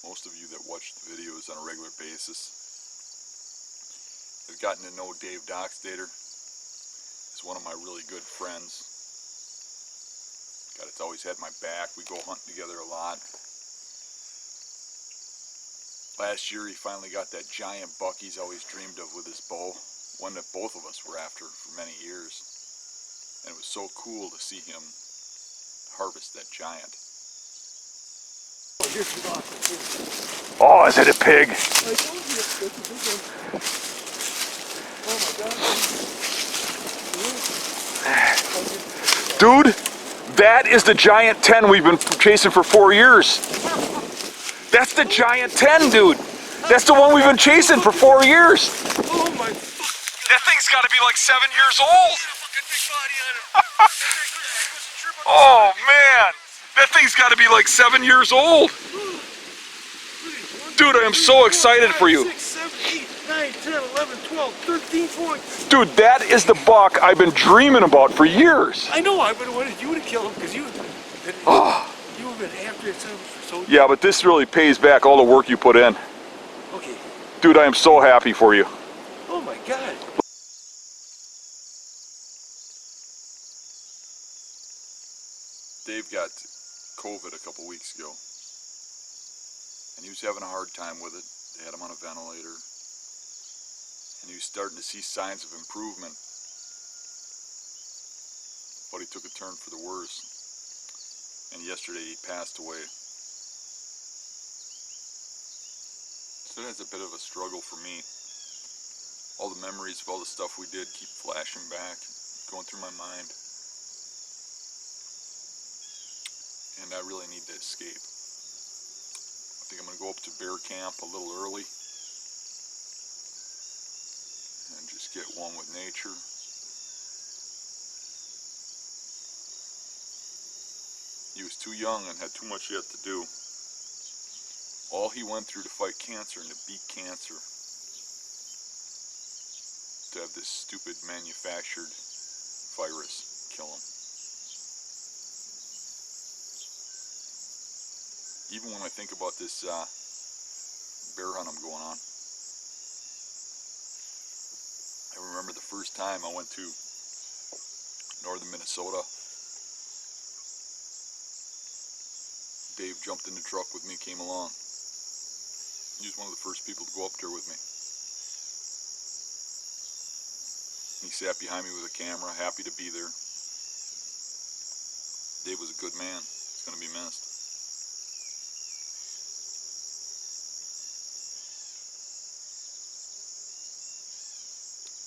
most of you that watch the videos on a regular basis have gotten to know Dave Dockstader. He's one of my really good friends. God, it's always had my back. We go hunting together a lot. Last year he finally got that giant buck he's always dreamed of with his bow, one that both of us were after for many years. And it was so cool to see him harvest that giant. Oh, is it a pig? I told you, that's a big one. Oh my God. Dude, that is the giant 10 we've been chasing for 4 years. That's the giant 10, dude. That's the one we've been chasing for 4 years. Oh my. That thing's got to be like 7 years old. Oh man, that thing's got to be like 7 years old. Dude, I am so excited for you. 6, 7, 8, 9, 10, 11, 12, 13 points. Dude, that is the buck I've been dreaming about for years. I know, I would have wanted you to kill him because you have been after it for so long. Yeah, but this really pays back all the work you put in. Okay. Dude, I am so happy for you. Oh my God. Dave got COVID a couple weeks ago, and he was having a hard time with it. They had him on a ventilator, and he was starting to see signs of improvement, but he took a turn for the worse, and yesterday he passed away. So that's a bit of a struggle for me. All the memories of all the stuff we did keep flashing back, going through my mind. And I really need to escape. I think I'm going to go up to bear camp a little early and just get one with nature. He was too young and had too much yet to do. All he went through to fight cancer and to beat cancer, to have this stupid manufactured virus kill him. Even when I think about this bear hunt I'm going on, I remember the first time I went to northern Minnesota. Dave jumped in the truck with me, came along. He was one of the first people to go up there with me. He sat behind me with a camera, happy to be there. Dave was a good man. He's going to be missed.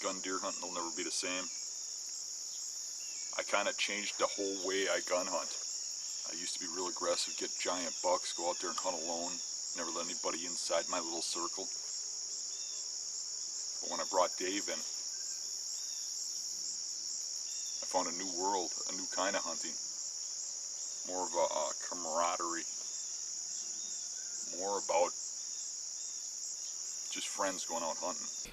Gun deer hunting will never be the same. I kind of changed the whole way I gun hunt. I used to be real aggressive, get giant bucks, go out there and hunt alone, never let anybody inside my little circle. But when I brought Dave in, I found a new world, a new kind of hunting. More of a camaraderie. More about just friends going out hunting.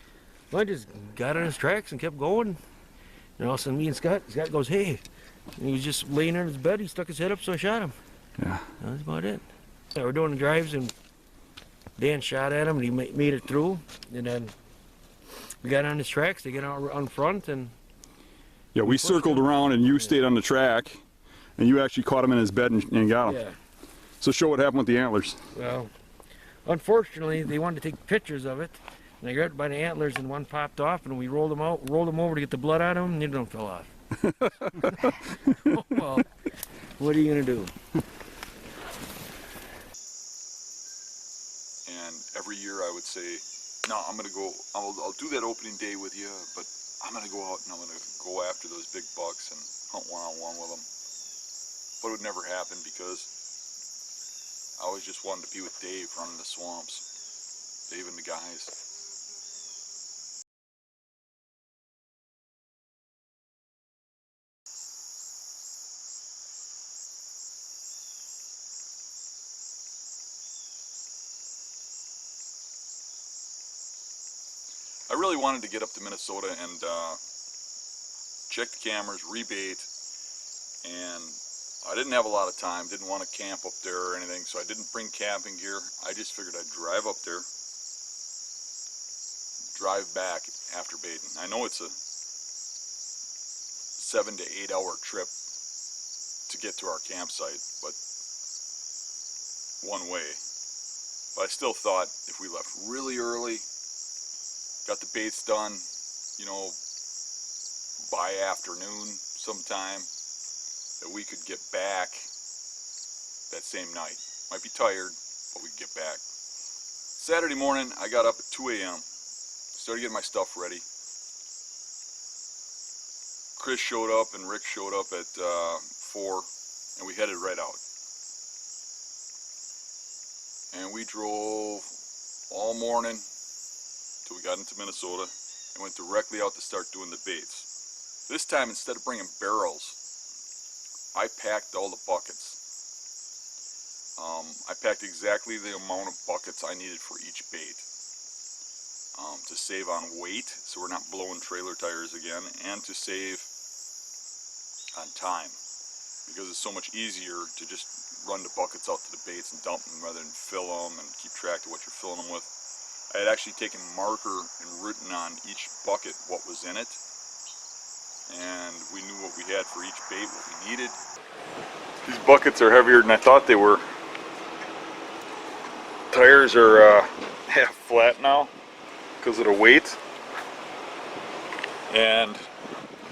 I just got on his tracks and kept going. And all of a sudden me and Scott goes, hey. And he was just laying in his bed. He stuck his head up, so I shot him. Yeah. That was about it. Yeah, we're doing the drives, and Dan shot at him, and he made it through. And then we got on his tracks. They get out on front, and yeah, we circled around, and you stayed on the track, and you actually caught him in his bed and got him. Yeah. So show what happened with the antlers. Well, unfortunately, they wanted to take pictures of it. And I grabbed by the antlers, and one popped off, and we rolled them over to get the blood out of them, and none of them fell off. Oh, well, what are you gonna do? And every year I would say, no, I'm gonna go, I'll do that opening day with you, but I'm gonna go out and I'm gonna go after those big bucks and hunt one-on-one with them. But it would never happen because I always just wanted to be with Dave running the swamps. Dave and the guys. I really wanted to get up to Minnesota and check the cameras, rebait, and I didn't have a lot of time, didn't want to camp up there or anything, so I didn't bring camping gear. I just figured I'd drive up there, drive back after baiting. I know it's a 7 to 8 hour trip to get to our campsite, but one way. But I still thought if we left really early, got the baits done, you know, by afternoon sometime, that we could get back that same night. Might be tired, but we could get back. Saturday morning, I got up at 2 a.m., started getting my stuff ready. Chris showed up and Rick showed up at 4, and we headed right out. And we drove all morning till we got into Minnesota and went directly out to start doing the baits. This time, instead of bringing barrels, I packed all the buckets. I packed exactly the amount of buckets I needed for each bait to save on weight, so we're not blowing trailer tires again, and to save on time, because it's so much easier to just run the buckets out to the baits and dump them rather than fill them and keep track of what you're filling them with. I had actually taken marker and written on each bucket what was in it, and we knew what we had for each bait, what we needed. These buckets are heavier than I thought they were. Tires are half flat now because of the weight, and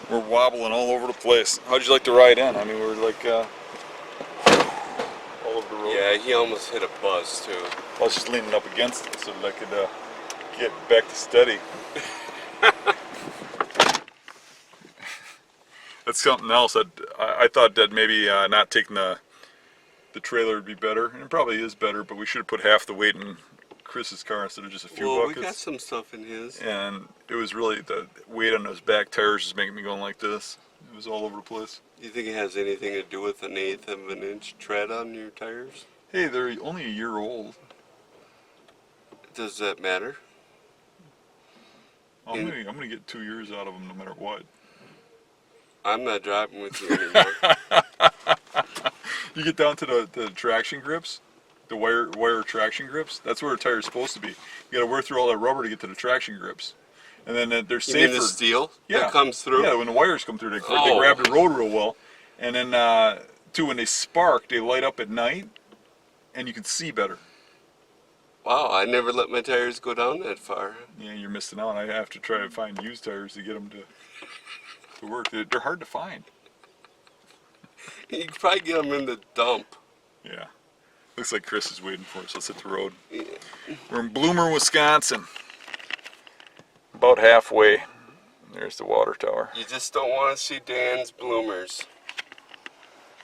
we're wobbling all over the place. How'd you like to ride in? I mean, we're like all over the road. Yeah, he almost hit a buzz too. I was just leaning up against it so that I could get back to steady. That's something else. I thought that maybe not taking the trailer would be better, and it probably is better, but we should have put half the weight in Chris's car instead of just a few buckets. We got some stuff in his. And it was really the weight on those back tires just making me going like this. It was all over the place. Do you think it has anything to do with an 1/8 of an inch tread on your tires? Hey, they're only a year old. Does that matter? I'm gonna get 2 years out of them no matter what. I'm not driving with you anymore. You get down to the traction grips, the wire traction grips. That's where a tire's supposed to be. You got to wear through all that rubber to get to the traction grips, and then they're safer. You mean the steel that comes through? Yeah, when the wires come through, they grab the road real well, and then too, when they spark, they light up at night, and you can see better. Wow, I never let my tires go down that far. Yeah, you're missing out. I have to try to find used tires to get them to work. They're hard to find. You can probably get them in the dump. Yeah. Looks like Chris is waiting for us. Let's hit the road. Yeah. We're in Bloomer, Wisconsin. About halfway. There's the water tower. You just don't want to see Dan's bloomers.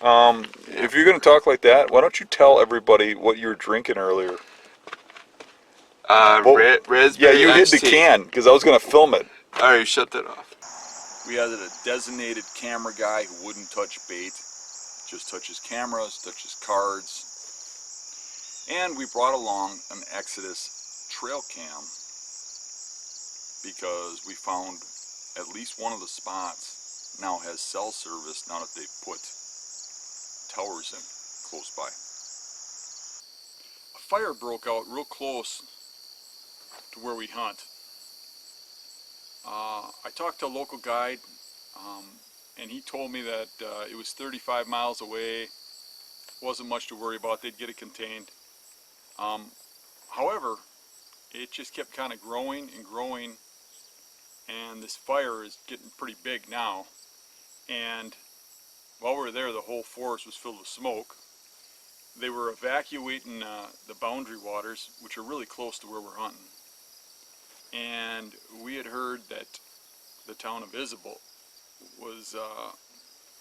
If you're going to talk like that, why don't you tell everybody what you were drinking earlier? Raspberry. Yeah, you hit the iced tea. can, because I was going to film it. Alright, shut that off. We had a designated camera guy who wouldn't touch bait, just touches cameras, touches cards. And we brought along an Exodus trail cam because we found at least one of the spots now has cell service now that they've put towers in close by. A fire broke out real close to where we hunt. I talked to a local guide, and he told me that it was 35 miles away, wasn't much to worry about, they'd get it contained. However, it just kept kind of growing and growing, and this fire is getting pretty big now. And while we were there, the whole forest was filled with smoke. They were evacuating the boundary waters, which are really close to where we're hunting. And we had heard that the town of Isabel was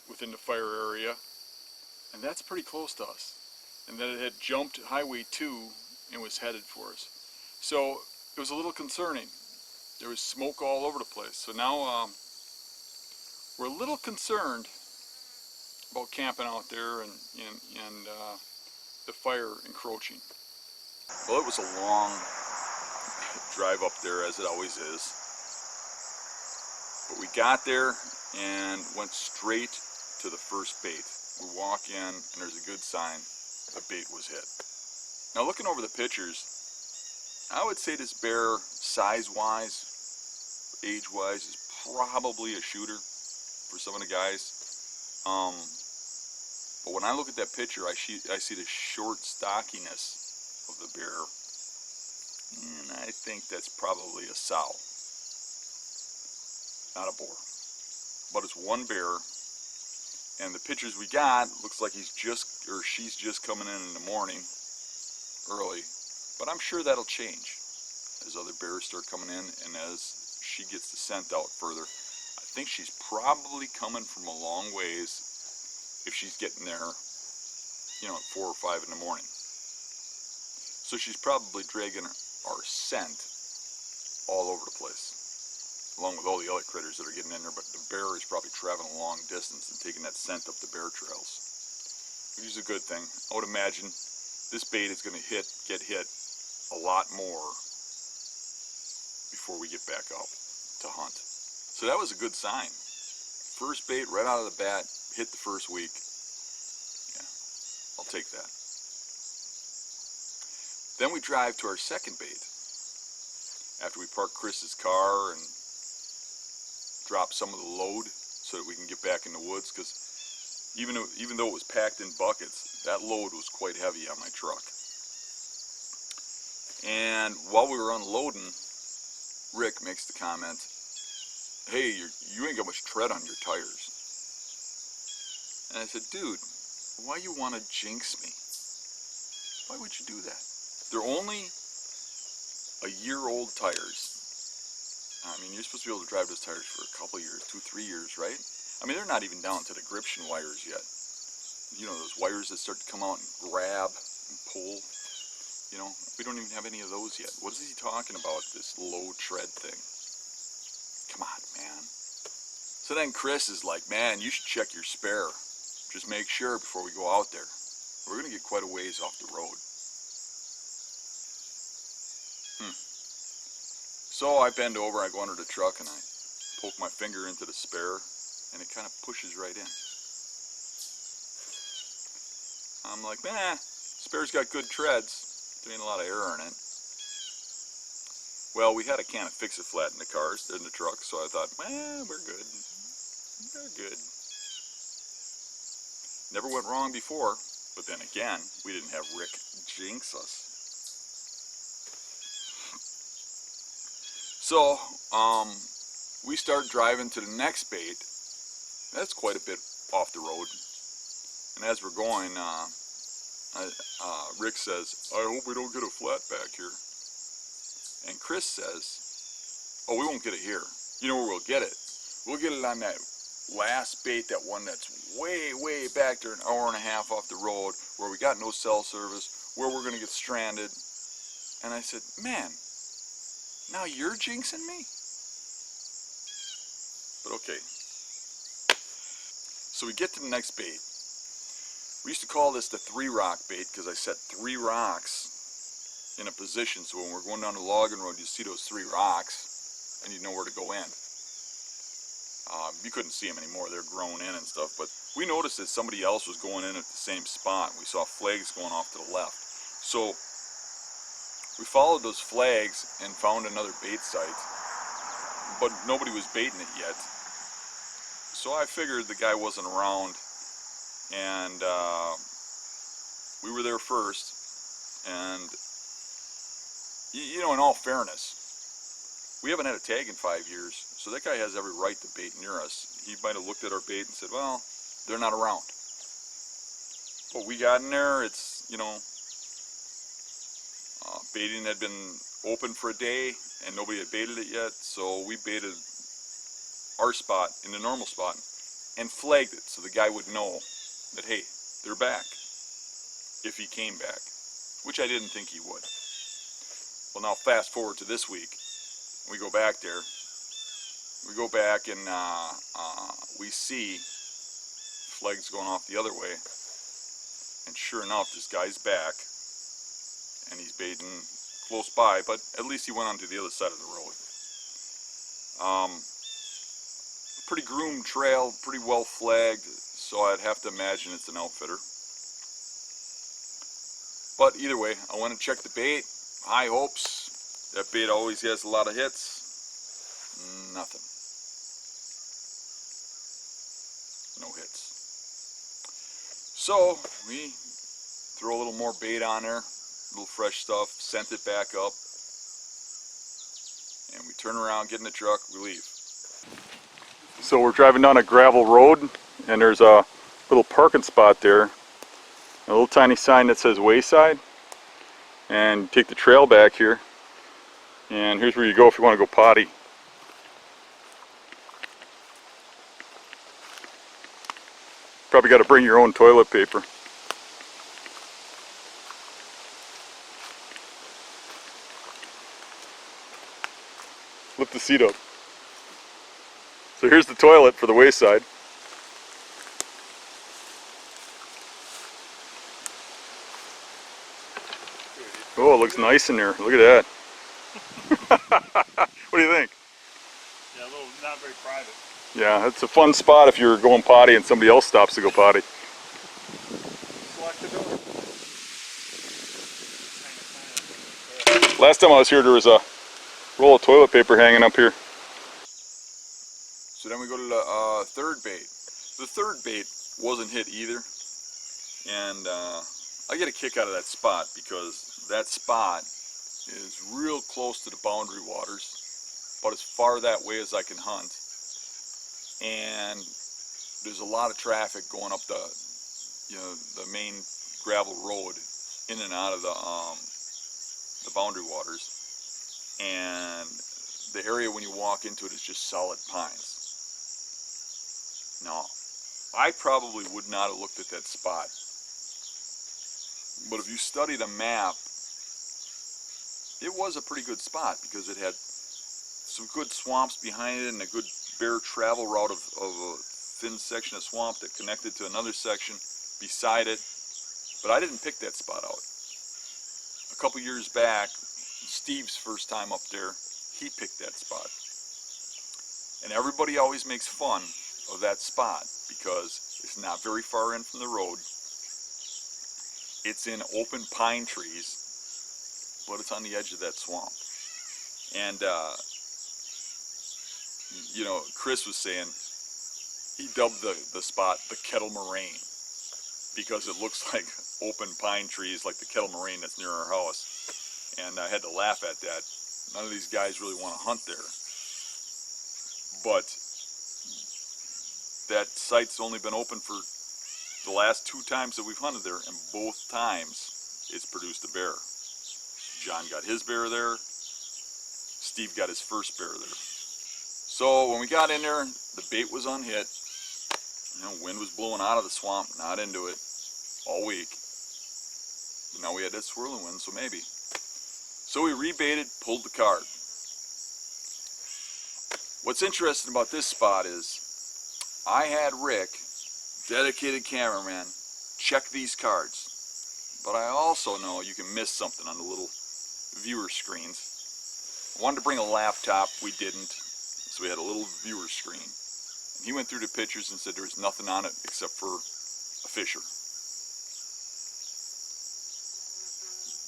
within the fire area, and that's pretty close to us. And that it had jumped Highway 2 and was headed for us. So it was a little concerning. There was smoke all over the place. So now we're a little concerned about camping out there and the fire encroaching. Well, it was a long drive up there, as it always is. But we got there and went straight to the first bait. we walk in, and there's a good sign the bait was hit. Now looking over the pictures, I would say this bear, size-wise, age-wise, is probably a shooter for some of the guys. But when I look at that picture, I see the short stockiness of the bear, and I think that's probably a sow, not a boar. But it's one bear, and the pictures we got looks like she's just coming in the morning, early. But I'm sure that'll change as other bears start coming in and as she gets the scent out further. I think she's probably coming from a long ways if she's getting there, you know, at 4 or 5 in the morning. So she's probably dragging our scent all over the place, along with all the other critters that are getting in there, but the bear is probably traveling a long distance and taking that scent up the bear trails, which is a good thing. I would imagine this bait is going to get hit a lot more before we get back up to hunt. So that was a good sign. First bait right out of the bat, hit the first week. Yeah, I'll take that. Then we drive to our second bait. After we park Chris's car and drop some of the load so that we can get back in the woods, because even though it was packed in buckets, that load was quite heavy on my truck. And while we were unloading, Rick makes the comment, "Hey, you ain't got much tread on your tires." And I said, "Dude, why you want to jinx me? Why would you do that? They're only a year-old tires. I mean, you're supposed to be able to drive those tires for a couple years, 2-3 years, right? I mean, they're not even down to the Gription wires yet. You know, those wires that start to come out and grab and pull. You know, we don't even have any of those yet. What is he talking about, this low tread thing? Come on, man." So then Chris is like, "Man, you should check your spare. Just make sure before we go out there. We're going to get quite a ways off the road." So I bend over, I go under the truck, and I poke my finger into the spare, and it kind of pushes right in. I'm like, "Nah, spare's got good treads. There ain't a lot of air in it." Well, we had a can of Fix-A-Flat in the truck, so I thought, "Well, we're good. We're good." Never went wrong before, but then again, we didn't have Rick jinx us. So, we start driving to the next bait. That's quite a bit off the road. And as we're going, Rick says, "I hope we don't get a flat back here." And Chris says, "Oh, we won't get it here. You know where we'll get it? We'll get it on that last bait, that one that's way, way back there, an hour and a half off the road, where we got no cell service, where we're going to get stranded." And I said, "Man, now you're jinxing me?" But okay. So we get to the next bait. We used to call this the 3-rock bait because I set 3 rocks in a position, so when we're going down the logging road, you see those 3 rocks and you know where to go in. You couldn't see them anymore, they're grown in and stuff, but we noticed that somebody else was going in at the same spot. We saw flags going off to the left. So we followed those flags and found another bait site, but nobody was baiting it yet. So I figured the guy wasn't around, and we were there first. And you know, in all fairness, we haven't had a tag in 5 years, so that guy has every right to bait near us. He might have looked at our bait and said, "Well, they're not around." But we got in there, it's, you know, baiting had been open for a day and nobody had baited it yet, so we baited our spot in the normal spot and flagged it so the guy would know that, hey, they're back, if he came back, which I didn't think he would. Well, now fast forward to this week. We go back there. We go back and we see flags going off the other way. And sure enough, this guy's back. And he's baiting close by, but at least he went onto the other side of the road. Pretty groomed trail, pretty well flagged. so I'd have to imagine it's an outfitter. But either way, I went and checked the bait. High hopes. That bait always has a lot of hits. Nothing. No hits. So we throw a little more bait on there, a little fresh stuff, scent it back up, and we turn around, get in the truck, we leave. So we're driving down a gravel road, and there's a little parking spot there, a little tiny sign that says Wayside, and take the trail back here, and here's where you go if you want to go potty. Probably got to bring your own toilet paper. Lift the seat up. So here's the toilet for the Wayside. Oh, it looks nice in there. Look at that. What do you think? Yeah, a little, not very private. Yeah, it's a fun spot if you're going potty and somebody else stops to go potty. Select the door. Last time I was here, there was a roll of toilet paper hanging up here. So then we go to the third bait. The third bait wasn't hit either, and I get a kick out of that spot because that spot is real close to the boundary waters, but as far that way as I can hunt, and there's a lot of traffic going up the main gravel road in and out of the boundary waters, and the area when you walk into it is just solid pines. Now, I probably would not have looked at that spot, but if you study the map, it was a pretty good spot because it had some good swamps behind it and a good bare travel route of a thin section of swamp that connected to another section beside it. But I didn't pick that spot out. A couple years back, Steve's first time up there, he picked that spot. And everybody always makes fun of that spot because it's not very far in from the road. It's in open pine trees, but it's on the edge of that swamp. And you know, Chris was saying he dubbed the spot the Kettle Moraine because it looks like open pine trees like the Kettle Moraine that's near our house. And I had to laugh at that. None of these guys really want to hunt there. But that site's only been open for the last 2 times that we've hunted there, and both times it's produced a bear. John got his bear there. Steve got his first bear there. So when we got in there, the bait was unhit. You know, wind was blowing out of the swamp, not into it, all week. But now we had that swirling wind, so maybe. So we rebaited, pulled the card. What's interesting about this spot is I had Rick, dedicated cameraman, check these cards. But I also know you can miss something on the little viewer screens. I wanted to bring a laptop, we didn't. So we had a little viewer screen. And he went through the pictures and said there was nothing on it except for a fisher.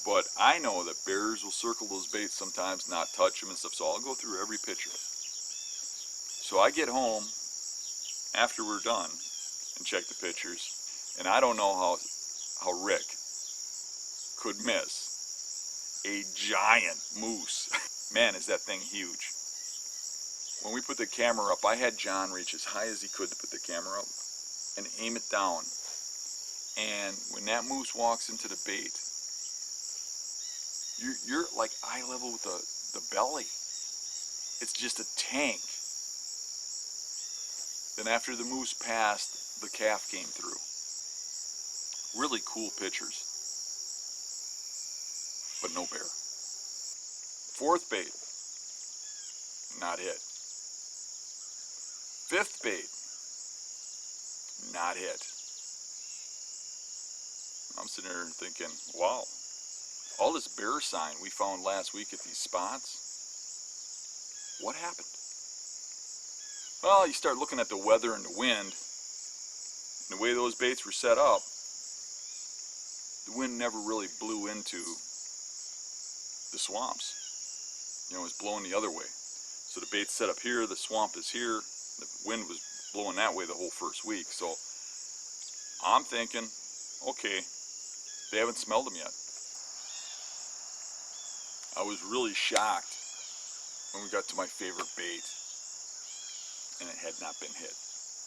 But I know that bears will circle those baits sometimes, not touch them and stuff, so I'll go through every picture. So I get home after we're done and check the pictures, and I don't know how Rick could miss a giant moose. Man, is that thing huge. When we put the camera up, I had John reach as high as he could to put the camera up and aim it down. And when that moose walks into the bait, you're like eye level with the belly. It's just a tank. Then after the moose passed, the calf came through. Really cool pictures. But no bear. Fourth bait, not hit. Fifth bait, not hit. I'm sitting there thinking, wow, all this bear sign we found last week at these spots, what happened? Well, you start looking at the weather and the wind, And the way those baits were set up, the wind never really blew into the swamps. You know, it was blowing the other way. So the bait's set up here, the swamp is here, the wind was blowing that way the whole first week. So I'm thinking, okay, they haven't smelled them yet. I was really shocked when we got to my favorite bait and it had not been hit.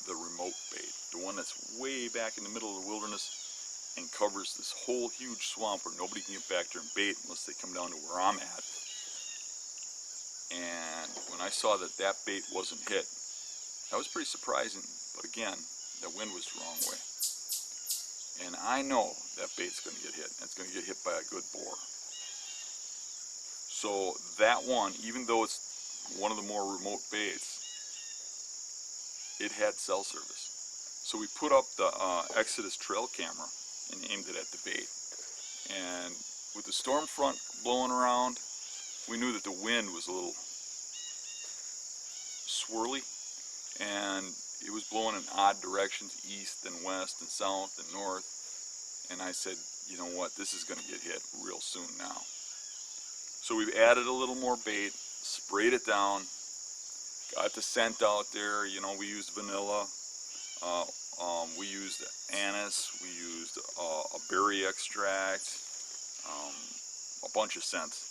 The remote bait, the one that's way back in the middle of the wilderness and covers this whole huge swamp where nobody can get back there and bait unless they come down to where I'm at. And when I saw that that bait wasn't hit, that was pretty surprising. But again, the wind was the wrong way. And I know that bait's going to get hit. And it's going to get hit by a good boar. So that one, even though it's one of the more remote baits, it had cell service. So we put up the Exodus trail camera and aimed it at the bait. And with the storm front blowing around, we knew that the wind was a little swirly, and it was blowing in odd directions, east and west and south and north. And I said, you know what, this is going to get hit real soon now. So we've added a little more bait, sprayed it down, got the scent out there. You know, we used vanilla, we used anise, we used a berry extract, a bunch of scents,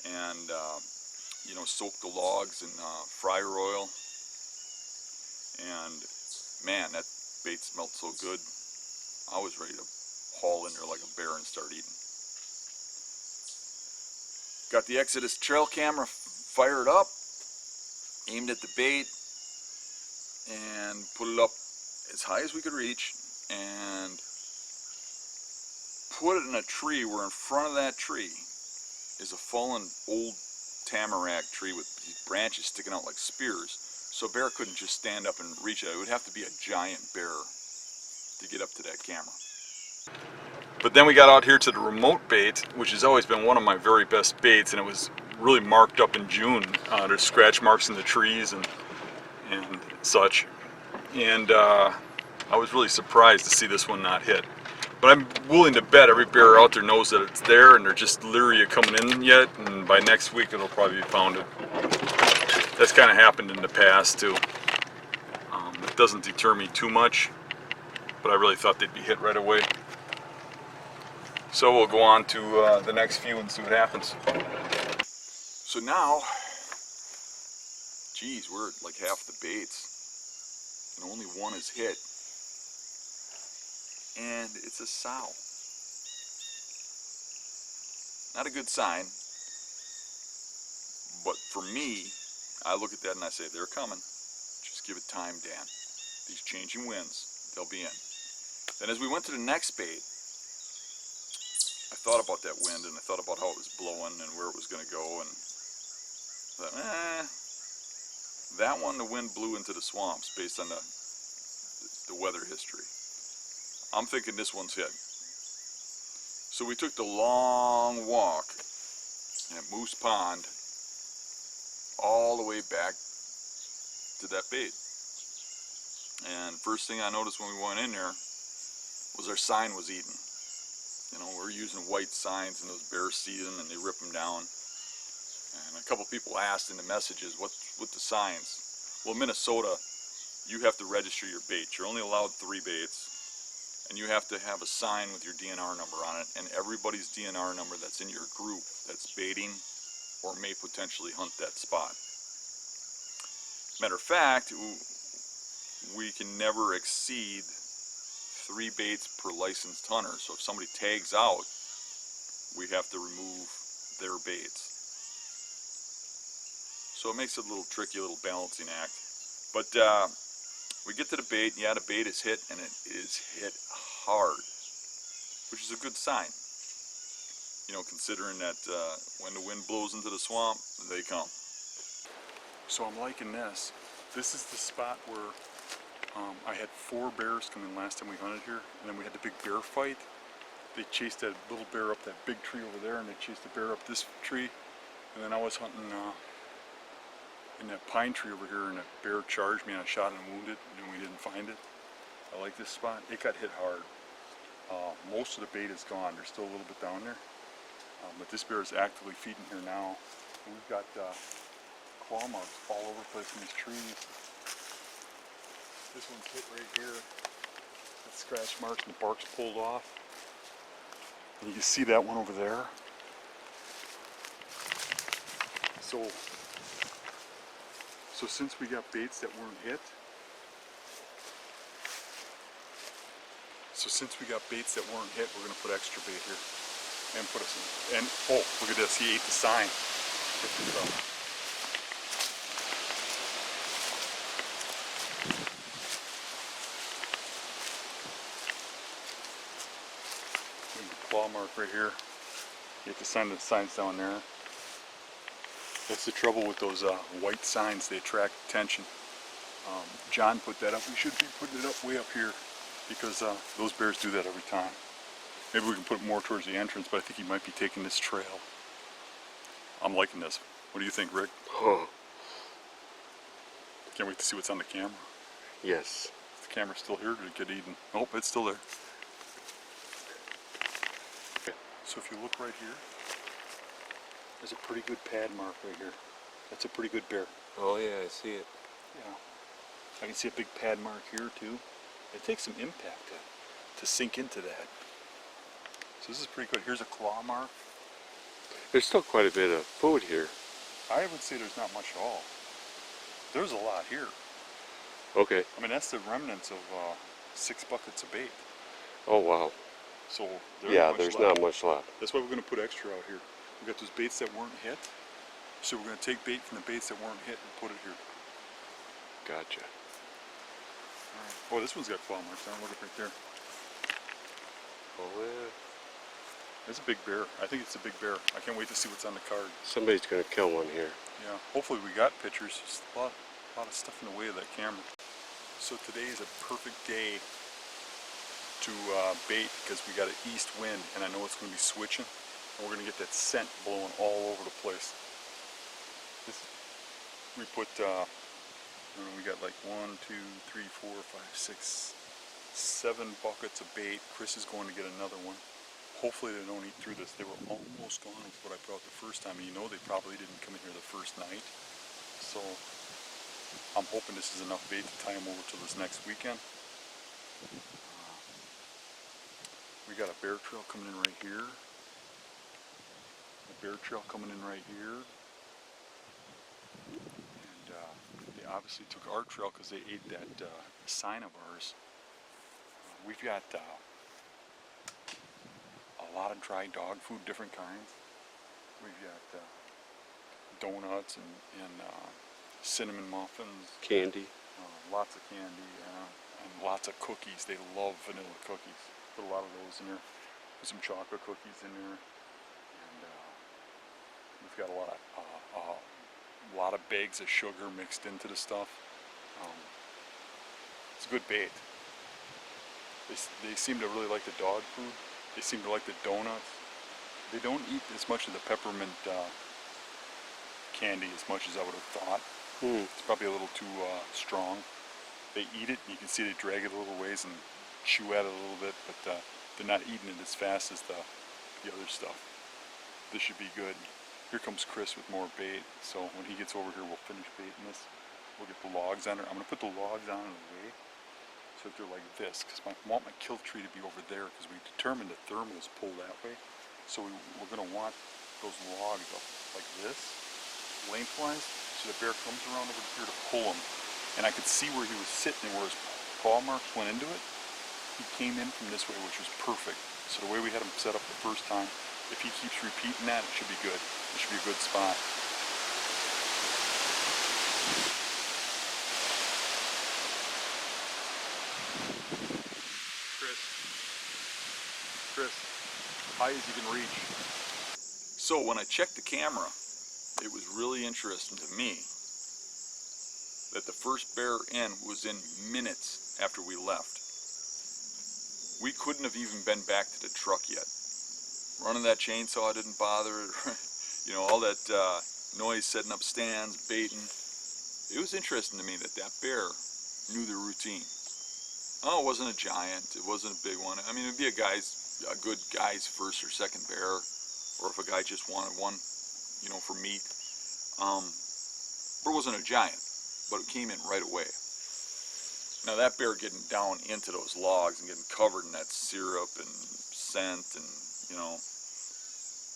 and you know, soaked the logs in fryer oil. And man, that bait smelled so good. I was ready to haul in there like a bear and start eating. Got the Exodus trail camera fired up, aimed at the bait, and put it up as high as we could reach, and put it in a tree where in front of that tree is a fallen old tamarack tree with these branches sticking out like spears. So a bear couldn't just stand up and reach it. It would have to be a giant bear to get up to that camera. But then we got out here to the remote bait, which has always been one of my very best baits, and it was really marked up in June. There's scratch marks in the trees and such. And I was really surprised to see this one not hit. But I'm willing to bet every bear out there knows that it's there, and they're just leery of coming in yet, and by next week it'll probably be pounded. That's kind of happened in the past too. It doesn't deter me too much, but I really thought they'd be hit right away. So we'll go on to the next few and see what happens. So now, geez, we're at like half the baits, and only one is hit, and it's a sow. Not a good sign, but for me, I look at that and I say, they're coming. Just give it time, Dan. These changing winds, they'll be in. Then as we went to the next bait, I thought about that wind, and I thought about how it was blowing and where it was going to go, and thought, that one, the wind blew into the swamps based on the weather history. I'm thinking this one's hit. So we took the long walk at Moose Pond all the way back to that bait. And first thing I noticed when we went in there was our sign was eaten. You know, we're using white signs, and those bears see them and they rip them down. And a couple people asked in the messages, what's with the signs? Well, Minnesota, you have to register your bait. You're only allowed 3 baits. And you have to have a sign with your DNR number on it, and everybody's DNR number that's in your group that's baiting or may potentially hunt that spot. Matter of fact, we can never exceed 3 baits per licensed hunter. So if somebody tags out, we have to remove their baits. So it makes it a little tricky, a little balancing act. But we get to the bait, and yeah, the bait is hit, and it is hit hard, which is a good sign. You know, considering that when the wind blows into the swamp, they come. So I'm liking this. This is the spot where I had 4 bears come in last time we hunted here, and then we had the big bear fight. They chased that little bear up that big tree over there, and they chased the bear up this tree. And then I was hunting in that pine tree over here, and that bear charged me, and I shot and wounded, and we didn't find it. I like this spot. It got hit hard. Most of the bait is gone. There's still a little bit down there. But this bear is actively feeding here now. And we've got claw marks all over the place in these trees. This one's hit right here. That scratch marks and the bark's pulled off. And you can see that one over there. So since we got baits that weren't hit, we're gonna put extra bait here and put us in. And oh, look at this! He ate the sign. Check this out. Look at the claw mark right here. You have to sign the signs down there. That's the trouble with those white signs. They attract attention. John put that up. We should be putting it up way up here because those bears do that every time. Maybe we can put it more towards the entrance, but I think he might be taking this trail. I'm liking this. What do you think, Rick? Huh. Can't wait to see what's on the camera. Yes. Is the camera still here or did it get eaten? Nope, it's still there. Okay. So if you look right here, there's a pretty good pad mark right here. That's a pretty good bear. Oh yeah, I see it. Yeah. I can see a big pad mark here too. It takes some impact to sink into that. So this is pretty good. Here's a claw mark. There's still quite a bit of food here. I would say there's not much at all. There's a lot here. Okay. I mean, that's the remnants of 6 buckets of bait. Oh wow. So There's not much left. That's why we're going to put extra out here. We got those baits that weren't hit. So we're going to take bait from the baits that weren't hit and put it here. Gotcha. Oh, this one's got claw marks on. Look at right there. Oh yeah. It's a big bear. I think it's a big bear. I can't wait to see what's on the card. Somebody's gonna kill one here. Yeah. Hopefully we got pictures. Just a lot of stuff in the way of that camera. So today is a perfect day to bait because we got an east wind and I know it's going to be switching and we're going to get that scent blowing all over the place. We put, we got like 1, 2, 3, 4, 5, 6, 7 buckets of bait. Chris is going to get another one. Hopefully they don't eat through this. They were almost gone with what I brought the first time. And you know they probably didn't come in here the first night. So I'm hoping this is enough bait to tie them over till this next weekend. We got a bear trail coming in right here. A bear trail coming in right here. And they obviously took our trail because they ate that sign of ours. We've got a lot of dry dog food, different kinds. We've got donuts and cinnamon muffins. Candy. Lots of candy and lots of cookies. They love vanilla cookies. Put a lot of those in there. Put some chocolate cookies in there. And we've got a lot of bags of sugar mixed into the stuff. It's a good bait. They seem to really like the dog food. They seem to like the donuts. They don't eat as much of the peppermint candy as much as I would have thought. It's probably a little too strong. They eat it, you can see they drag it a little ways and chew at it a little bit, but they're not eating it as fast as the other stuff. This should be good. Here comes Chris with more bait, so when he gets over here we'll finish baiting this. We'll get the logs on there. I'm going to put the logs on in a way so that they're like this, because I want my kill tree to be over there, because we determined the thermals pull that way. So we're going to want those logs up like this, lengthwise, so the bear comes around over here to pull them. And I could see where he was sitting and where his paw marks went into it. He came in from this way, which was perfect. So the way we had him set up the first time, if he keeps repeating that, it should be good. It should be a good spot. Chris, high as you can reach. So when I checked the camera, it was really interesting to me that the first bear in was in minutes after we left. We couldn't have even been back to the truck yet. Running that chainsaw didn't bother it. You know, all that noise setting up stands, baiting. It was interesting to me that bear knew the routine. Oh, it wasn't a giant. It wasn't a big one. I mean, it'd be a good guy's first or second bear, or if a guy just wanted one, you know, for meat. But it wasn't a giant, but it came in right away. Now that bear getting down into those logs and getting covered in that syrup and scent and, you know,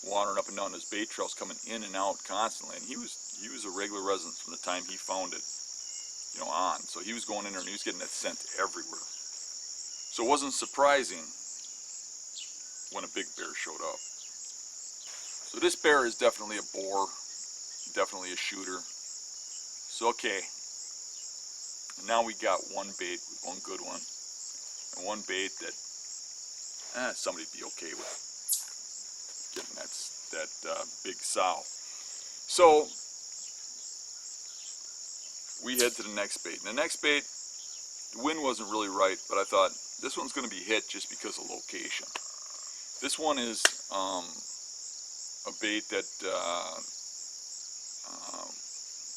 wandering up and down those bait trails, coming in and out constantly, and he was a regular resident from the time he found it, you know, on. So he was going in there and he was getting that scent everywhere. So it wasn't surprising when a big bear showed up. So this bear is definitely a boar, definitely a shooter. So okay, now we got one bait, one good one, and one bait that somebody'd be okay with getting that big sow. So we head to the next bait. And the next bait, the wind wasn't really right, but I thought this one's going to be hit just because of location. This one is a bait that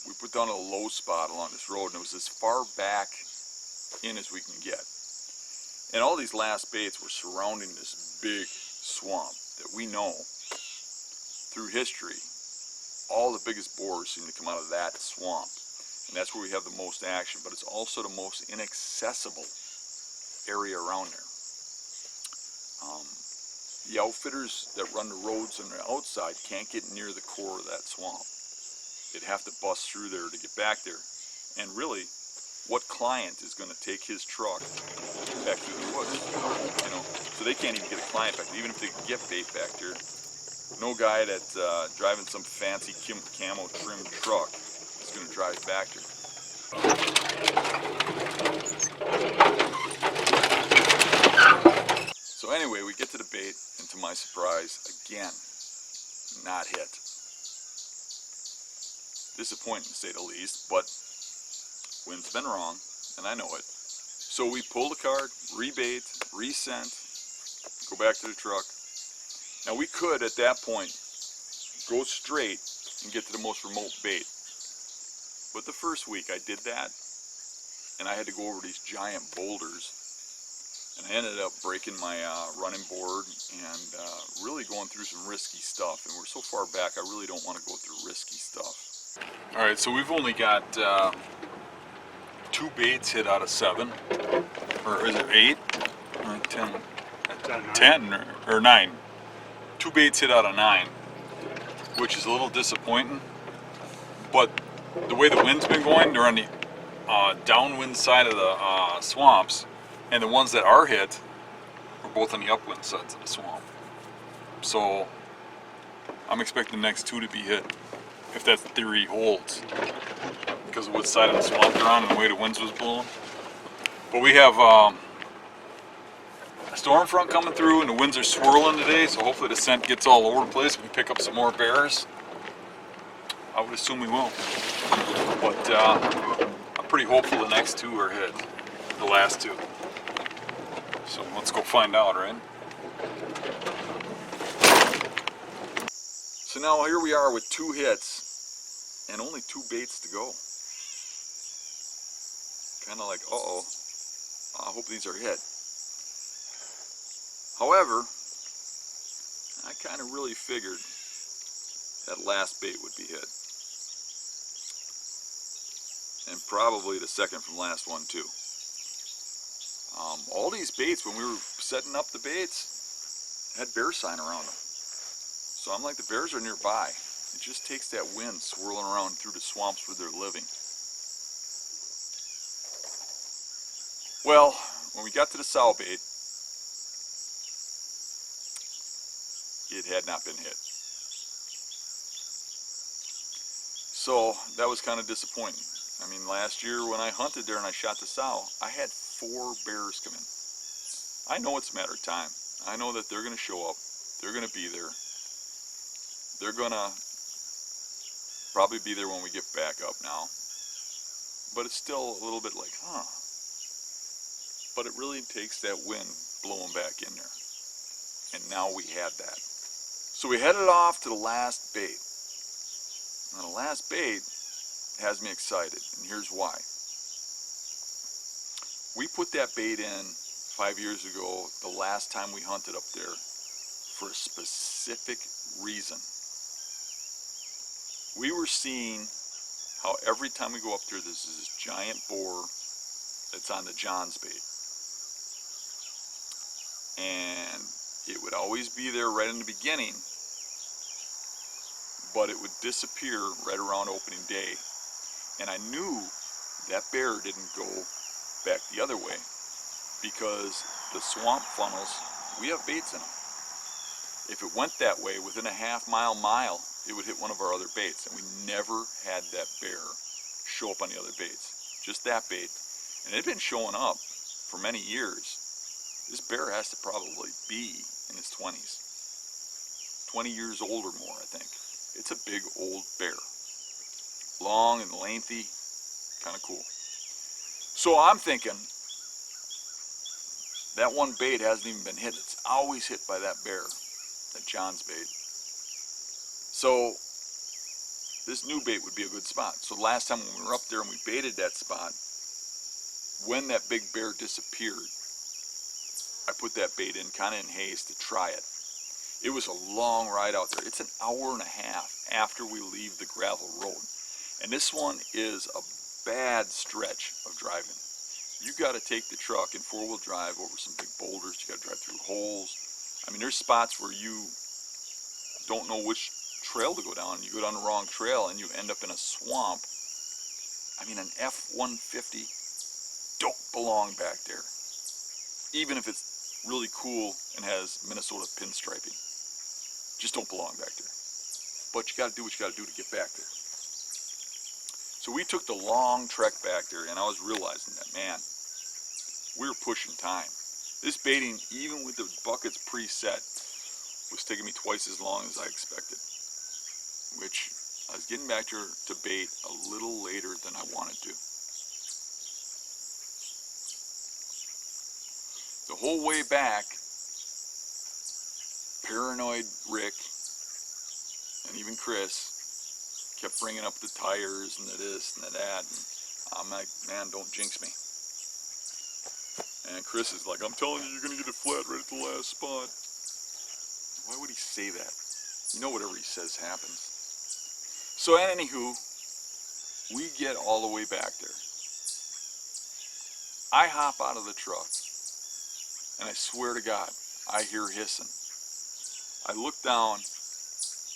we put down a low spot along this road, and it was as far back in as we can get. And all these last baits were surrounding this big swamp that we know through history, all the biggest boars seem to come out of that swamp. And that's where we have the most action, but it's also the most inaccessible area around there. The outfitters that run the roads on the outside can't get near the core of that swamp. They'd have to bust through there to get back there. And really, what client is going to take his truck back through the woods? You know, so they can't even get a client back there, even if they can get bait back there. No guy that's driving some fancy camo trim truck is going to drive back there. So anyway, we get to the bait, and to my surprise, again, not hit. Disappointing to say the least, but wind's been wrong, and I know it. So we pull the card, rebait, resent, go back to the truck. Now we could, at that point, go straight and get to the most remote bait. But the first week I did that, and I had to go over these giant boulders, and I ended up breaking my running board and really going through some risky stuff. And we're so far back, I really don't want to go through risky stuff. All right, so we've only got 2 baits hit out of 7, or is it 8? Or 10? 10 or 9. 2 baits hit out of 9, which is a little disappointing. But the way the wind's been going, they're on the downwind side of the swamps, and the ones that are hit are both on the upwind sides of the swamp. So I'm expecting the next 2 to be hit, if that theory holds, because of what side of the swamp they're on and the way the winds was blowing. But we have a storm front coming through, and the winds are swirling today, so hopefully the scent gets all over the place. We can pick up some more bears. I would assume we will. But I'm pretty hopeful the next 2 are hit, the last 2. So let's go find out, right? So now here we are with 2 hits and only 2 baits to go. Kind of like, uh-oh, I hope these are hit. However, I kind of really figured that last bait would be hit. And probably the second from last one too. All these baits, when we were setting up the baits, had bear sign around them. So I'm like, the bears are nearby. It just takes that wind swirling around through the swamps where they're living. Well, when we got to the sow bait, it had not been hit. So that was kind of disappointing. I mean, last year when I hunted there and I shot the sow, I had 4 bears come in. I know it's a matter of time. I know that they're going to show up. They're going to be there. They're going to probably be there when we get back up now. But it's still a little bit like, huh. But it really takes that wind blowing back in there. And now we had that. So we headed off to the last bait. Now the last bait has me excited, and here's why. We put that bait in 5 years ago, the last time we hunted up there, for a specific reason. We were seeing how every time we go up there, there's this giant boar that's on the John's bait. And it would always be there right in the beginning, but it would disappear right around opening day. And I knew that bear didn't go back the other way, because the swamp funnels, we have baits in them. If it went that way, within a half-mile, it would hit one of our other baits, and we never had that bear show up on the other baits. Just that bait. And it had been showing up for many years. This bear has to probably be in his 20s. 20 years old or more, I think. It's a big old bear. Long and lengthy, kind of cool. So I'm thinking, that one bait hasn't even been hit. It's always hit by that bear, that John's bait. So this new bait would be a good spot. So last time when we were up there and we baited that spot, when that big bear disappeared, I put that bait in kind of in haste to try it. It was a long ride out there. It's an hour and a half after we leave the gravel road. And this one is a bad stretch of driving. You got to take the truck in four-wheel drive over some big boulders. You got to drive through holes. I mean, there's spots where you don't know which trail to go down. You go down the wrong trail and you end up in a swamp. I mean, an F-150 don't belong back there, even if it's really cool and has Minnesota pinstriping. Just don't belong back there. But you got to do what you got to do to get back there. So we took the long trek back there, and I was realizing that, man, we were pushing time. This baiting, even with the buckets preset, was taking me twice as long as I expected, which I was getting back to bait a little later than I wanted to. The whole way back, paranoid Rick and even Chris kept bringing up the tires and the this and the that, and I'm like, man, don't jinx me. And Chris is like, I'm telling you, you're gonna get it flat right at the last spot. Why would he say that? You know, whatever he says happens. So anywho, we get all the way back there. I hop out of the truck, and I swear to God, I hear hissing. I look down,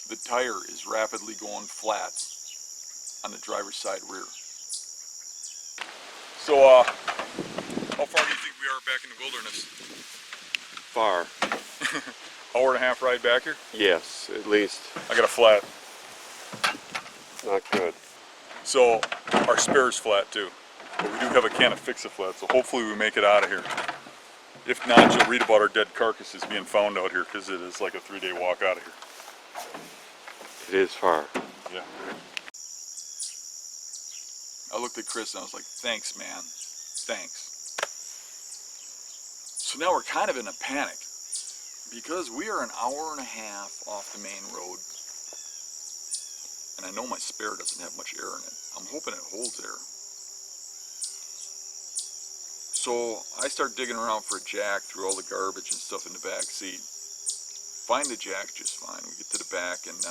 the tire is rapidly going flat on the driver's side rear. So, how far do you think we are back in the wilderness? Far. Hour and a half ride back here? Yes, at least. I got a flat. Not good. So, our spare's flat too. But we do have a can of Fix-A-Flat, so hopefully we make it out of here. If not, you'll read about our dead carcasses being found out here, because it is like a 3-day walk out of here. It is far. Yeah. I looked at Chris and I was like, thanks, man. Thanks. So now we're kind of in a panic, because we are an hour and a half off the main road. And I know my spare doesn't have much air in it. I'm hoping it holds air. So I start digging around for a jack through all the garbage and stuff in the back seat. Find the jack just fine. We get to the back and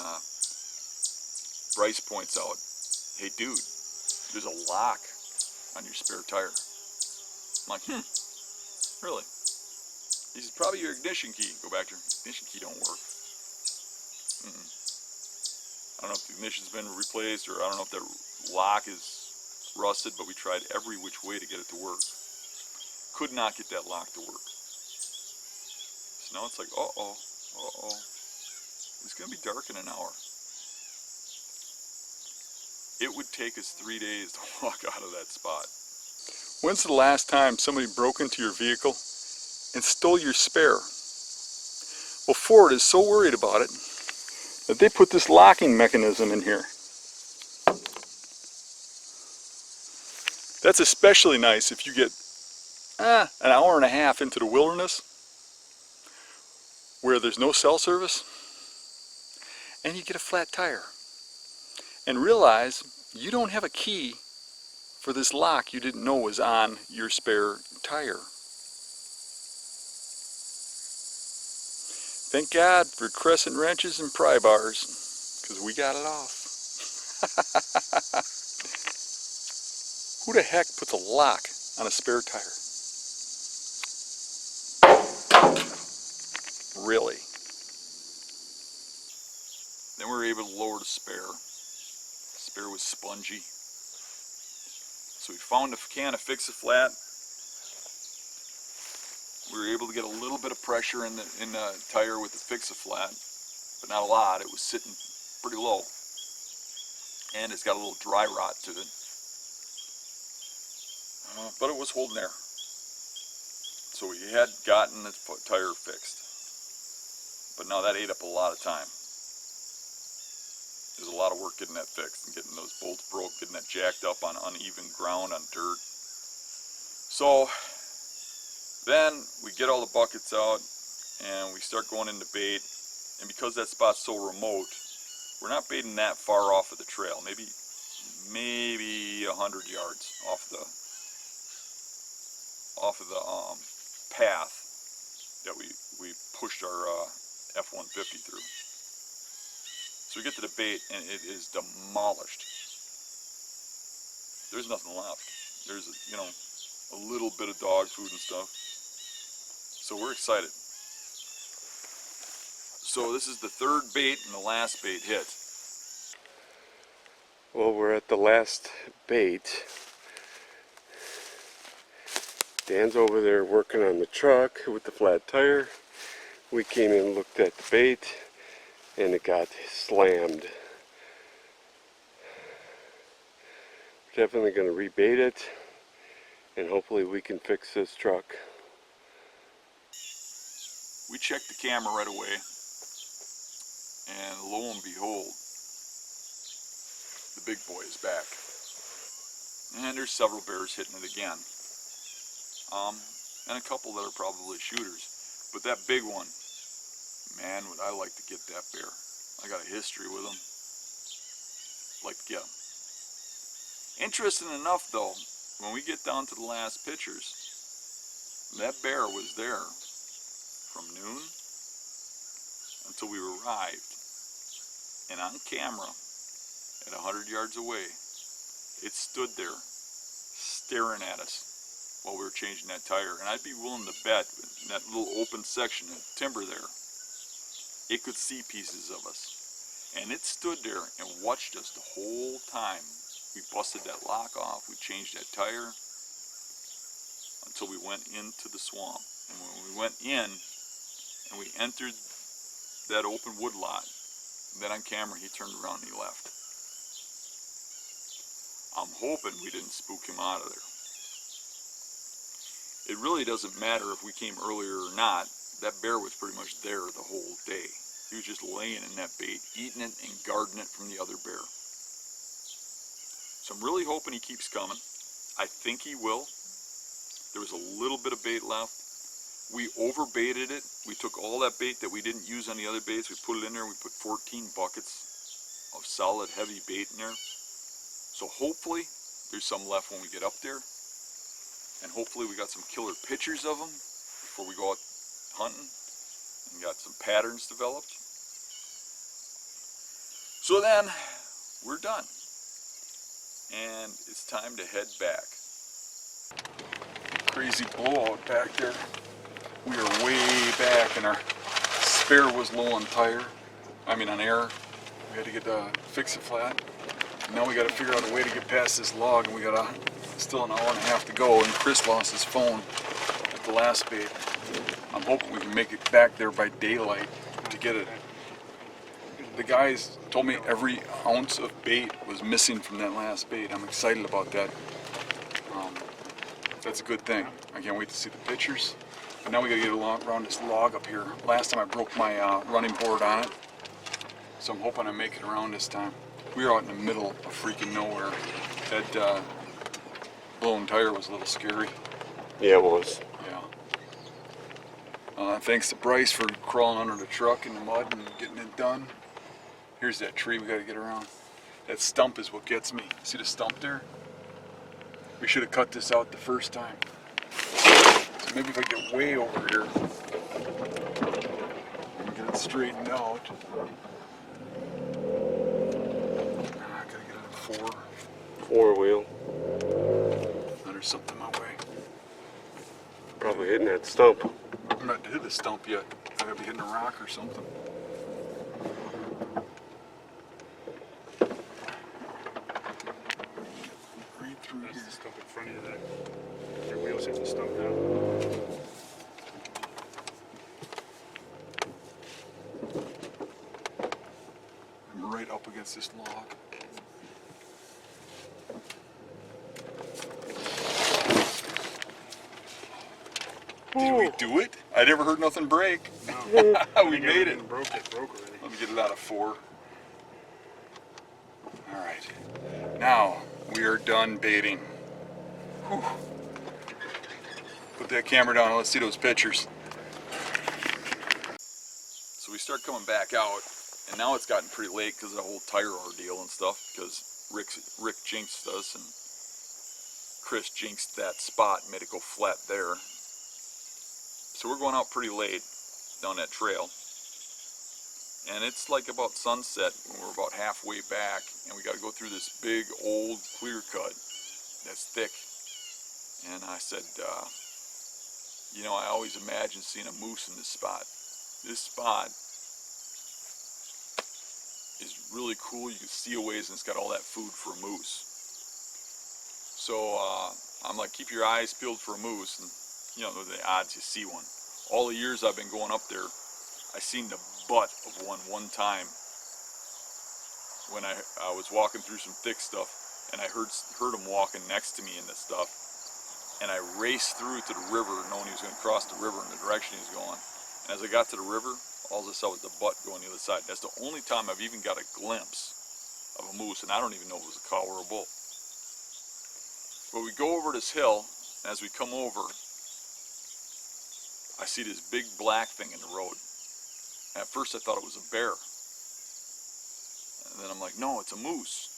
Bryce points out, hey dude, there's a lock on your spare tire. I'm like, really? He says, probably your ignition key. Go back to your ignition key don't work. I don't know if the ignition's been replaced, or I don't know if that lock is rusted, but we tried every which way to get it to work. Could not get that lock to work. So now it's like, uh-oh. It's going to be dark in an hour. It would take us 3 days to walk out of that spot. When's the last time somebody broke into your vehicle and stole your spare? Well, Ford is so worried about it that they put this locking mechanism in here. That's especially nice if you get an hour and a half into the wilderness where there's no cell service and you get a flat tire and realize you don't have a key for this lock you didn't know was on your spare tire. Thank God for crescent wrenches and pry bars, because we got it off. Who the heck puts a lock on a spare tire? Really? Then we were able to lower the spare. The spare was spongy. So we found a can of Fix-A-Flat. We were able to get a little bit of pressure in the tire with the Fix-A-Flat, but not a lot. It was sitting pretty low. And it's got a little dry rot to it. But it was holding there. So we had gotten the tire fixed. But now that ate up a lot of time. There's a lot of work getting that fixed and getting those bolts broke, getting that jacked up on uneven ground, on dirt. So then we get all the buckets out and we start going into bait. And because that spot's so remote, we're not baiting that far off of the trail. Maybe 100 yards off the path that we pushed our F-150 through. So we get to the bait and it is demolished. There's nothing left. There's a little bit of dog food and stuff. So we're excited. So this is the third bait and the last bait hit. Well, we're at the last bait. Dan's over there working on the truck with the flat tire. We came in and looked at the bait and it got slammed. We're definitely going to rebait it and hopefully we can fix this truck. We checked the camera right away and lo and behold, the big boy is back. And there's several bears hitting it again. And a couple that are probably shooters. But that big one, man, would I like to get that bear. I got a history with him. Like to get him. Interesting enough though, when we get down to the last pictures, that bear was there from noon until we arrived. And on camera, at 100 yards away, it stood there staring at us while we were changing that tire. And I'd be willing to bet in that little open section of timber there, it could see pieces of us. And it stood there and watched us the whole time. We busted that lock off, we changed that tire until we went into the swamp. And when we went in and we entered that open wood lot, then on camera he turned around and he left. I'm hoping we didn't spook him out of there. It really doesn't matter if we came earlier or not. That bear was pretty much there the whole day. He was just laying in that bait, eating it and guarding it from the other bear. So I'm really hoping he keeps coming. I think he will. There was a little bit of bait left. We overbaited it. We took all that bait that we didn't use on the other baits. We put it in there. We put 14 buckets of solid heavy bait in there. So hopefully there's some left when we get up there. And hopefully we got some killer pictures of them before we go out hunting and got some patterns developed. So then we're done. And it's time to head back. Crazy blowout back there. We are way back and our spare was low on on air. We had to get Fix-A-Flat. Now we got to figure out a way to get past this log, and we got still an hour and a half to go, and Chris lost his phone at the last bait. I'm hoping we can make it back there by daylight to get it. The guys told me every ounce of bait was missing from that last bait. I'm excited about that. That's a good thing. I can't wait to see the pictures. But now we got to get around this log up here. Last time I broke my running board on it, so I'm hoping I make it around this time. We were out in the middle of freaking nowhere. That blown tire was a little scary. Yeah, it was. Yeah. Thanks to Bryce for crawling under the truck in the mud and getting it done. Here's that tree we got to get around. That stump is what gets me. See the stump there? We should have cut this out the first time. So maybe if I get way over here, and get it straightened out. I gotta get it at 4. 4-wheel. There's something my way. Probably hitting that stump. I'm not hit the stump yet. I gotta be hitting a rock or something. Right through That's here. the stump in front of you there. Your wheels hit the stump now. I'm right up against this log. Did we do it? I never heard nothing break. No. We made it. Broke already. Let me get it out of 4. Alright. Now we are done baiting. Whew. Put that camera down and let's see those pictures. So we start coming back out, and now it's gotten pretty late because of the whole tire ordeal and stuff, because Rick jinxed us and Chris jinxed that spot, made it go flat there. So we're going out pretty late down that trail, and it's like about sunset when we're about halfway back, and we got to go through this big old clear cut that's thick. And I said, you know, I always imagined seeing a moose in this spot. This spot is really cool. You can see a ways, and it's got all that food for a moose. So I'm like, keep your eyes peeled for a moose, and you know, the odds you see one. All the years I've been going up there, I seen the butt of one time when I was walking through some thick stuff, and I heard him walking next to me in this stuff, and I raced through to the river knowing he was going to cross the river in the direction he was going. And as I got to the river, all I saw was the butt going the other side. That's the only time I've even got a glimpse of a moose, and I don't even know if it was a cow or a bull. But we go over this hill, and as we come over, I see this big black thing in the road. At first I thought it was a bear. And then I'm like, no, it's a moose.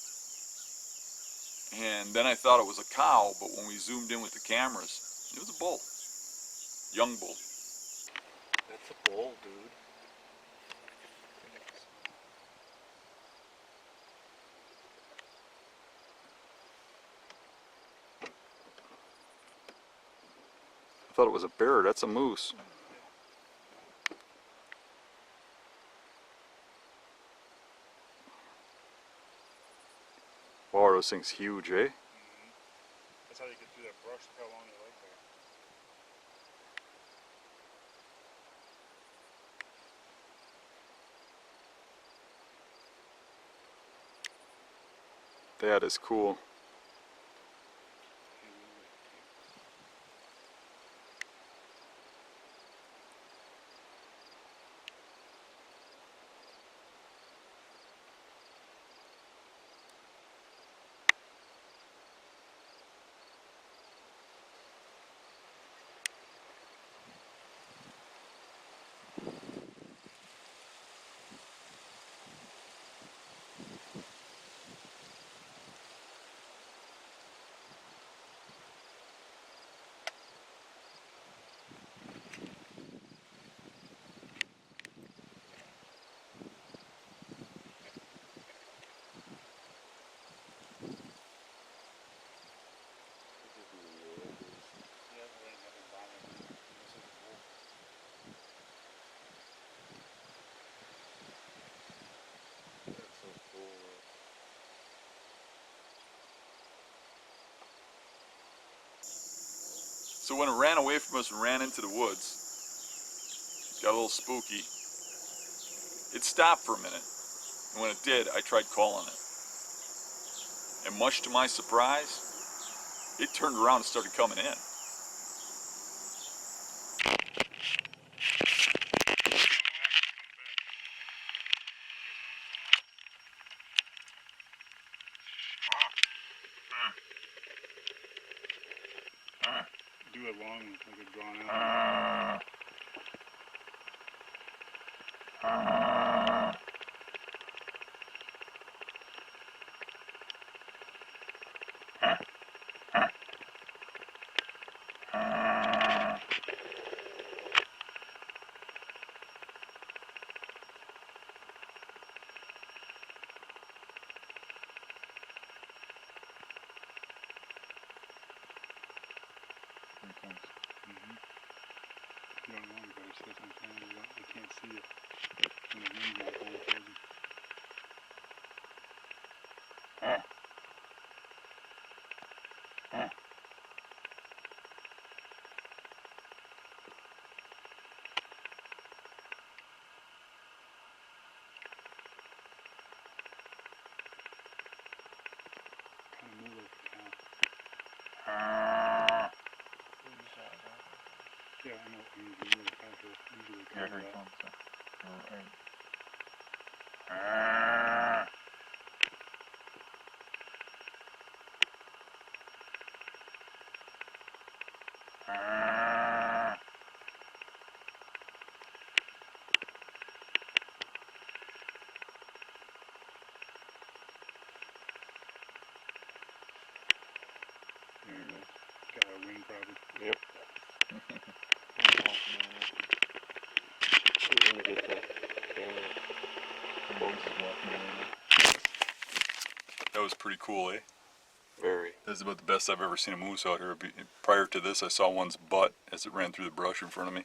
And then I thought it was a cow, but when we zoomed in with the cameras, it was a bull. Young bull. That's a bull, dude. I thought it was a bear. That's a moose. Wow, those things huge, eh? That's how you get through that brush. Look how long you like there. That is cool. So when it ran away from us and ran into the woods, got a little spooky, it stopped for a minute. And when it did, I tried calling it. And much to my surprise, it turned around and started coming in. Do it long, like it drawn out. Chris says sometimes they can't see it. And the wind's not going crazy. Kind of move like a cow. Yeah, I know. I mean, you move like a cow, so usually Yeah, here comes he out. comes. Alright. Got a wind probably. Yep. Let me get the camera. That was pretty cool, eh? Very. That's about the best I've ever seen a moose out here. Prior to this, I saw one's butt as it ran through the brush in front of me.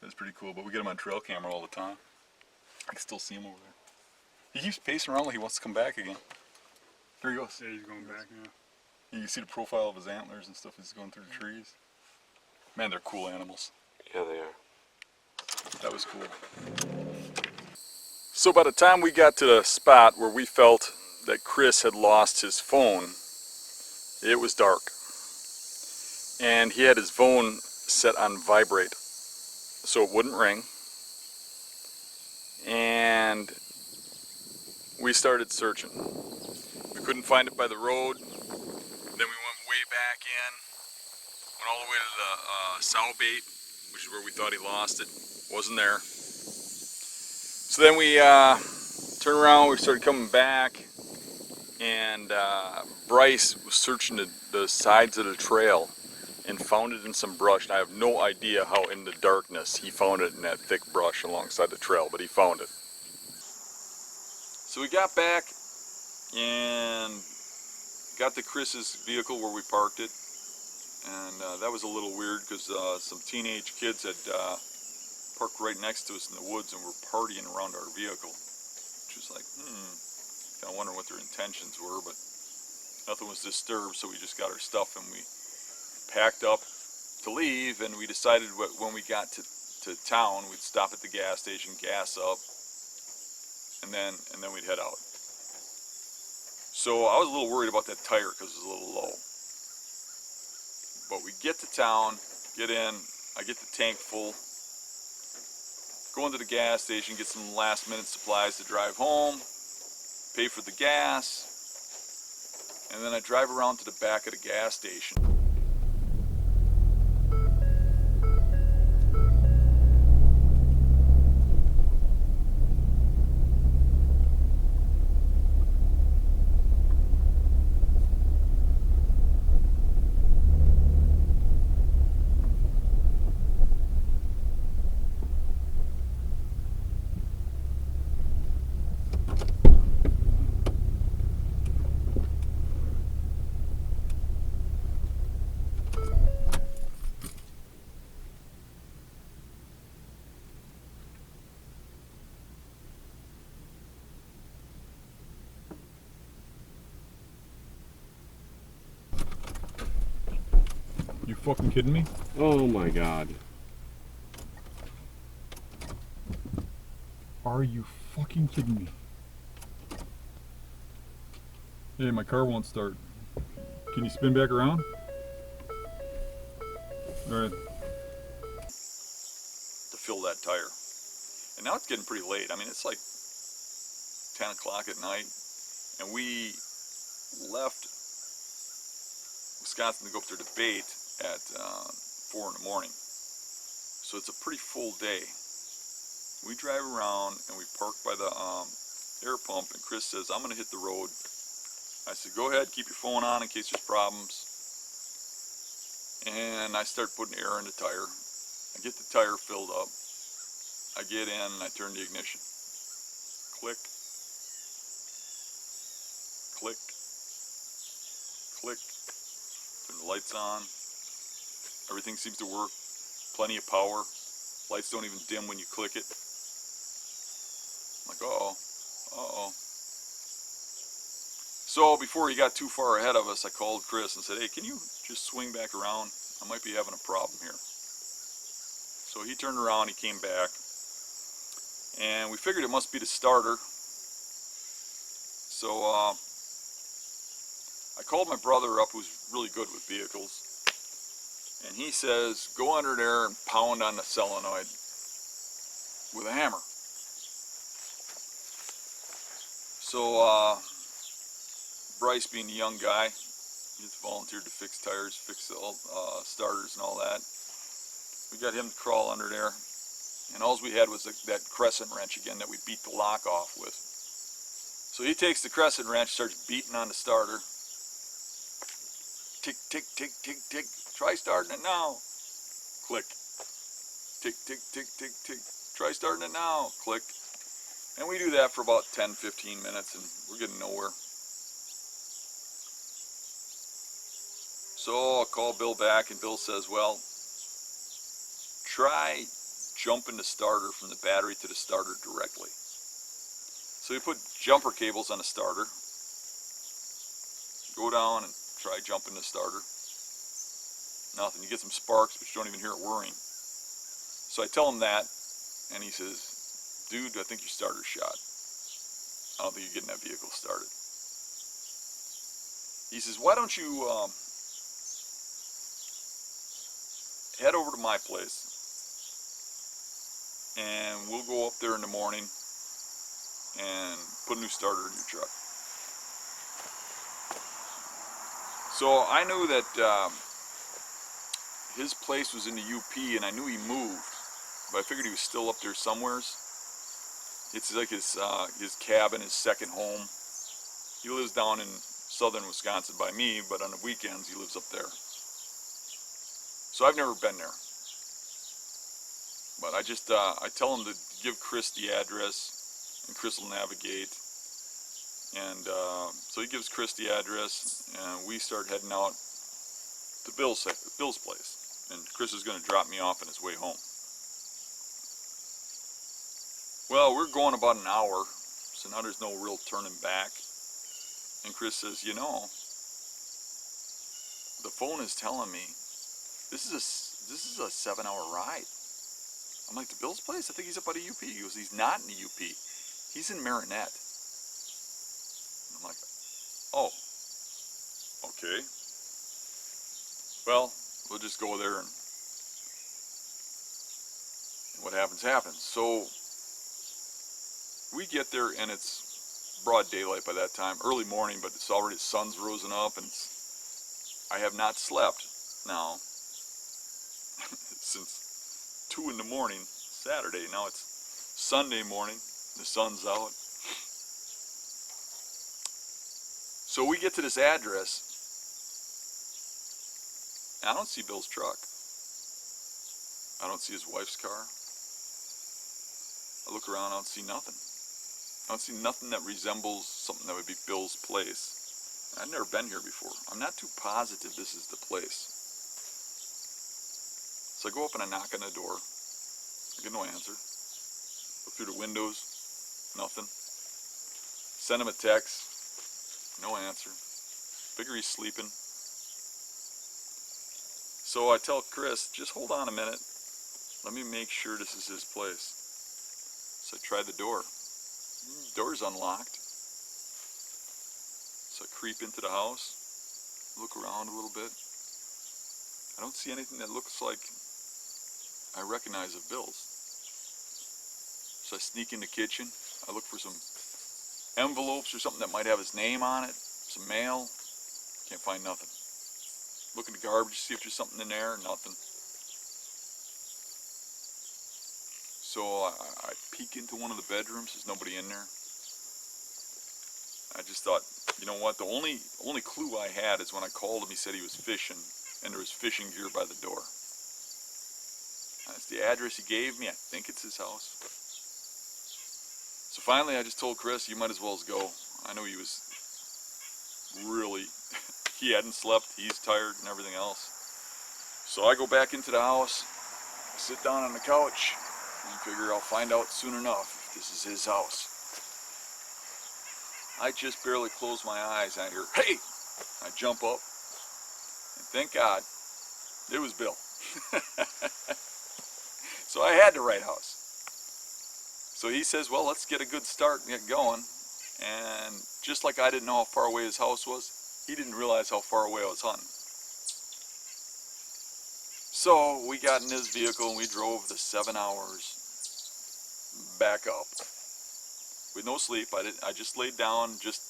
That's pretty cool, but we get him on trail camera all the time. I can still see him over there. He keeps pacing around like he wants to come back again. There he goes. Yeah, he's going back now. You can see the profile of his antlers and stuff as he's going through the trees. Man, they're cool animals. Yeah, they are. That was cool. So by the time we got to the spot where we felt that Chris had lost his phone, it was dark. And he had his phone set on vibrate so it wouldn't ring. And we started searching. We couldn't find it by the road. Then we went way back in, went all the way to the sow bait, which is where we thought he lost it. Wasn't there. So then we turned around, we started coming back, and Bryce was searching the sides of the trail and found it in some brush. And I have no idea how in the darkness he found it in that thick brush alongside the trail, but he found it. So we got back and got to Chris's vehicle where we parked it, and that was a little weird because some teenage kids had parked right next to us in the woods and were partying around our vehicle, which was like, kind of wondering what their intentions were, but nothing was disturbed, so we just got our stuff and we packed up to leave, and we decided when we got to town we'd stop at the gas station, gas up, and then we'd head out. So I was a little worried about that tire because it was a little low. But we get to town, get in, I get the tank full, go into the gas station, get some last minute supplies to drive home, pay for the gas, and then I drive around to the back of the gas station. You fucking kidding me? Oh my god. Are you fucking kidding me? Hey, my car won't start. Can you spin back around? Alright. To fill that tire. And now it's getting pretty late. I mean, it's like 10 o'clock at night. And we left Wisconsin to go up there to bait at 4 in the morning. So it's a pretty full day. We drive around and we park by the air pump, and Chris says, I'm going to hit the road. I said, go ahead, keep your phone on in case there's problems. And I start putting air in the tire. I get the tire filled up. I get in and I turn the ignition. Click. Click. Click. Turn the lights on. Everything seems to work. Plenty of power. Lights don't even dim when you click it. I'm like, uh-oh, uh-oh. So before he got too far ahead of us, I called Chris and said, hey, can you just swing back around? I might be having a problem here. So he turned around, he came back, and we figured it must be the starter. So I called my brother up, who's really good with vehicles, and he says, go under there and pound on the solenoid with a hammer. So Bryce, being a young guy, he's volunteered to fix tires, fix starters and all that. We got him to crawl under there, and all we had was that crescent wrench again that we beat the lock off with. So he takes the crescent wrench, starts beating on the starter. Tick, tick, tick, tick, tick. Try starting it now. Click. Tick, tick, tick, tick, tick. Try starting it now. Click. And we do that for about 10-15 minutes, and we're getting nowhere. So I'll call Bill back, and Bill says, well, try jumping the starter from the battery to the starter directly. So we put jumper cables on the starter, go down and try jumping the starter. Nothing. You get some sparks, but you don't even hear it whirring. So I tell him that, and he says, dude, I think your starter's shot. I don't think you're getting that vehicle started. He says, why don't you head over to my place, and we'll go up there in the morning and put a new starter in your truck. So I knew that his place was in the UP, and I knew he moved, but I figured he was still up there somewheres. It's like his cabin, his second home. He lives down in southern Wisconsin by me, but on the weekends he lives up there. So I've never been there. But I just, I tell him to give Chris the address, and Chris will navigate. And so he gives Chris the address, and we start heading out to Bill's place. And Chris is going to drop me off on his way home. Well, we're going about an hour, so now there's no real turning back. And Chris says, you know, the phone is telling me this is a 7-hour ride. I'm like, to Bill's place? I think he's up at a UP. He goes, he's not in the UP. He's in Marinette. And I'm like, oh, okay. Well, we'll just go there, and what happens, happens. So we get there, and it's broad daylight by that time, early morning, but it's already, the sun's risen up, and I have not slept now since 2 in the morning, Saturday. Now it's Sunday morning, the sun's out. So we get to this address, and I don't see Bill's truck. I don't see his wife's car. I look around, I don't see nothing. I don't see nothing that resembles something that would be Bill's place. I've never been here before. I'm not too positive this is the place. So I go up and I knock on the door. I get no answer. Look through the windows, nothing. Send him a text, no answer. Figure he's sleeping. So I tell Chris, just hold on a minute. Let me make sure this is his place. So I try the door. Door's unlocked. So I creep into the house, look around a little bit. I don't see anything that looks like I recognize of Bill's. So I sneak in the kitchen. I look for some envelopes or something that might have his name on it, some mail. Can't find nothing. Look in the garbage, see if there's something in there. Nothing. So I peek into one of the bedrooms. There's nobody in there. I just thought, you know what? The only clue I had is when I called him. He said he was fishing, and there was fishing gear by the door. That's the address he gave me. I think it's his house. So finally, I just told Chris, you might as well go. I knew he was really, he hadn't slept. He's tired and everything else. So I go back into the house, sit down on the couch and figure I'll find out soon enough if this is his house. I just barely close my eyes and I hear, "Hey!" I jump up, and thank God, it was Bill. So I had the right house. So he says, well, let's get a good start and get going. And just like I didn't know how far away his house was, he didn't realize how far away I was hunting. So we got in his vehicle and we drove the 7 hours back up with no sleep. I just laid down just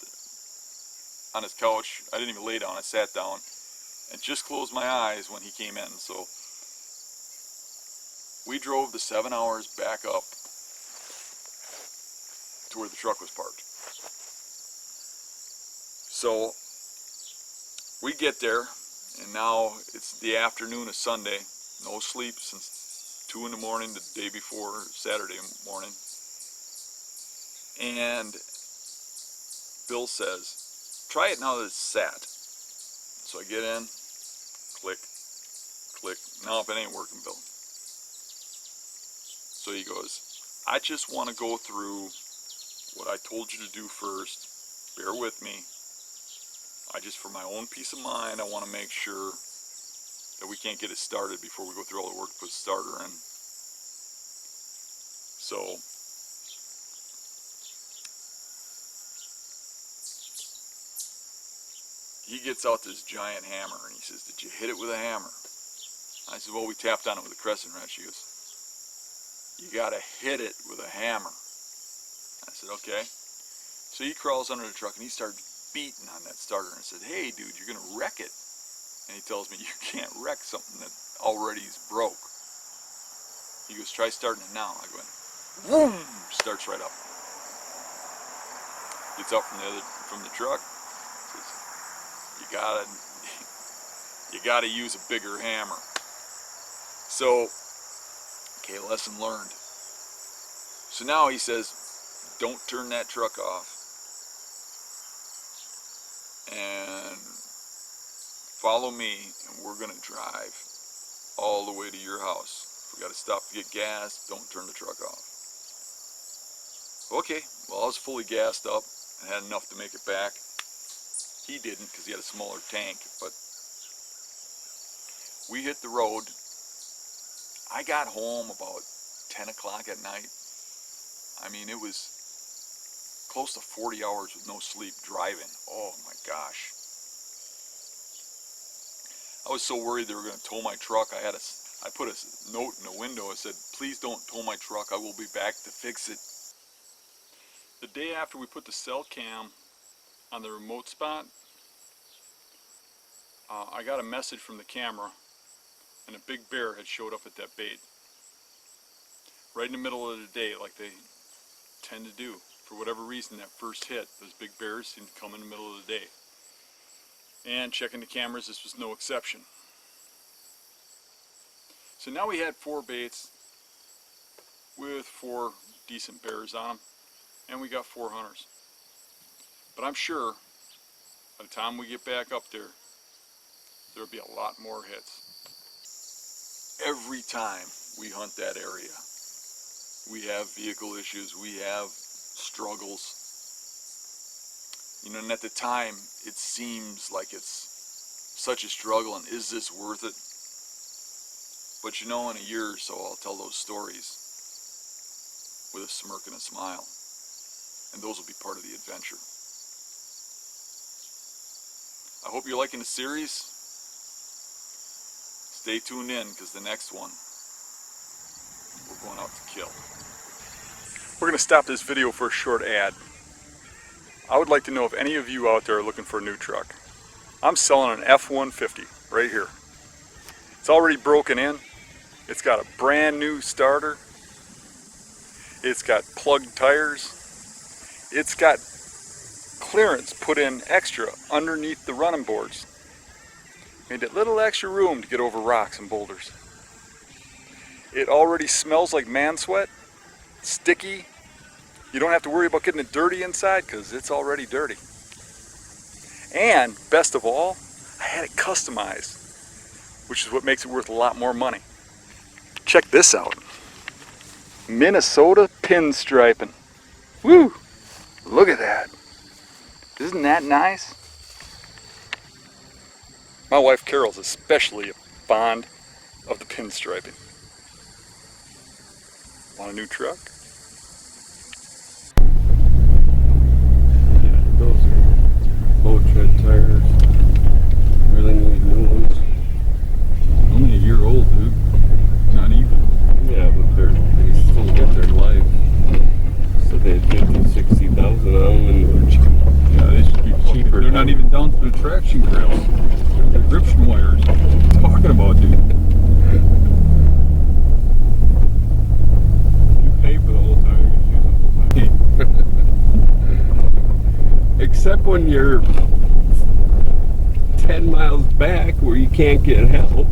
on his couch. I didn't even lay down, I sat down and just closed my eyes when he came in. So we drove the 7 hours back up to where the truck was parked. So we get there, and now it's the afternoon of Sunday. No sleep since 2 in the morning the day before, Saturday morning. And Bill says, try it now that it's sat. So I get in, click, click. Now it ain't working, Bill. So he goes, I just want to go through what I told you to do first. Bear with me. For my own peace of mind, I want to make sure that we can't get it started before we go through all the work to put the starter in. So he gets out this giant hammer and he says, did you hit it with a hammer? I said, well, we tapped on it with a crescent wrench. He goes, you gotta hit it with a hammer. I said, okay. So he crawls under the truck and he starts beating on that starter and said, hey dude, you're gonna wreck it. And he tells me, you can't wreck something that already is broke. He goes, try starting it now. I go in, boom, starts right up. Gets up from the truck, says, you gotta use a bigger hammer. So, okay, lesson learned. So now he says, don't turn that truck off. And follow me, and we're gonna drive all the way to your house. If we gotta stop to get gas, don't turn the truck off. Okay, well, I was fully gassed up and had enough to make it back. He didn't because he had a smaller tank, but we hit the road. I got home about 10 o'clock at night. I mean, it was close to 40 hours with no sleep driving. Oh my gosh. I was so worried they were going to tow my truck. I put a note in the window. I said, please don't tow my truck. I will be back to fix it. The day after we put the cell cam on the remote spot, I got a message from the camera, and a big bear had showed up at that bait. Right in the middle of the day, like they tend to do. For whatever reason, that first hit, those big bears seem to come in the middle of the day. And checking the cameras, this was no exception. So now we had 4 baits with 4 decent bears on them, and we got 4 hunters. But I'm sure by the time we get back up there, there'll be a lot more hits. Every time we hunt that area, we have vehicle issues, we have struggles. You know, and at the time, it seems like it's such a struggle, and is this worth it? But you know, in a year or so, I'll tell those stories with a smirk and a smile, and those will be part of the adventure. I hope you're liking the series. Stay tuned in, because the next one, we're going out to kill. We're going to stop this video for a short ad. I would like to know if any of you out there are looking for a new truck. I'm selling an F-150 right here. It's already broken in. It's got a brand new starter. It's got plugged tires. It's got clearance put in extra underneath the running boards. Made a little extra room to get over rocks and boulders. It already smells like man sweat. Sticky. You don't have to worry about getting it dirty inside because it's already dirty. And best of all, I had it customized, which is what makes it worth a lot more money. Check this out. Minnesota pinstriping. Woo! Look at that. Isn't that nice? My wife Carol's especially fond of the pinstriping. Want a new truck? Yeah, those are boat tread tires. Really need new ones. Only a year old, dude. Not even. Yeah, but they still get their life. So they had 50, 60,000 on them, and Yeah, they should be cheaper. They're not even down to the traction grill. They're Gription wires. What are you talking about, dude? You pay for the whole tire, you use the whole tire. Except when you're 10 miles back where you can't get help.